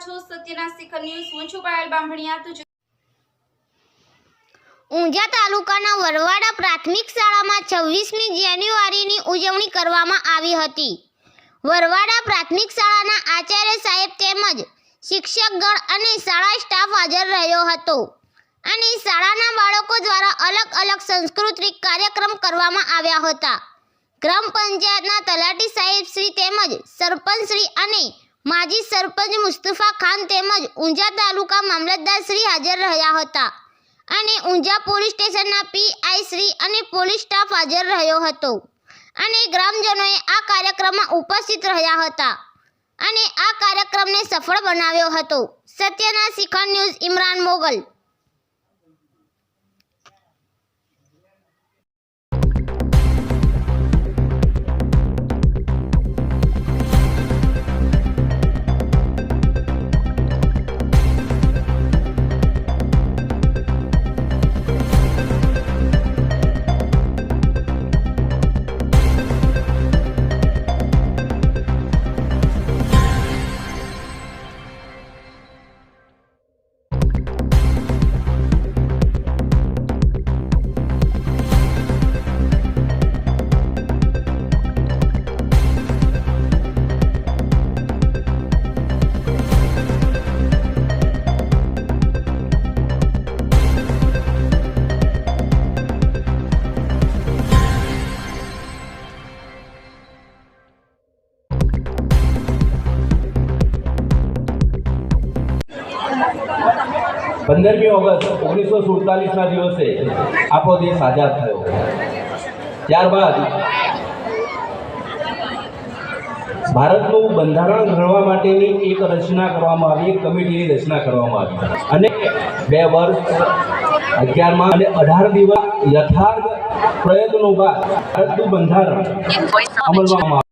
છો સત્યના શિખર ન્યૂઝ। હું છું પાયલ બામણિયા। તો ઊંઝા તાલુકાના વરવાડા પ્રાથમિક શાળામાં 26મી જાન્યુઆરીની ઉજવણી કરવામાં આવી હતી। વરવાડા પ્રાથમિક શાળાના આચાર્ય સાહેબ તેમજ શિક્ષકગણ અને શાળા સ્ટાફ હાજર રહ્યો હતો અને શાળાના બાળકો દ્વારા અલગ અલગ સાંસ્કૃતિક કાર્યક્રમ કરવામાં આવ્યા હતા। ગ્રામ પંચાયતના તલાટી સાહેબ શ્રી તેમજ સરપંચ શ્રી અને માજી સરપંચ મુસ્તફા ખાન તેમજ ઊંઝા તાલુકા મામલતદાર શ્રી હાજર રહ્યા હતા અને ઊંઝા પોલીસ સ્ટેશનના પીઆઈ શ્રી અને પોલીસ સ્ટાફ હાજર રહ્યો હતો અને ગ્રામજનોએ આ કાર્યક્રમમાં ઉપસ્થિત રહ્યા હતા અને આ કાર્યક્રમને સફળ બનાવ્યો હતો। સત્યના શિખર ન્યૂઝ ઇમરાન મોગલ। पंद्रहमी ऑगस्ट 1947 दिवसे आपो देश आजाद थयो। त्यारबाद भारतનું બંધારણ ઘડવા માટેની એક રચના કરવામાં આવી, એક કમિટીની રચના કરવામાં આવી અને 2 વર્ષ 11 અને 18 દિવસ યથાર્થ પ્રયત્નો બાદ ભારતનું બંધારણ અમલમાં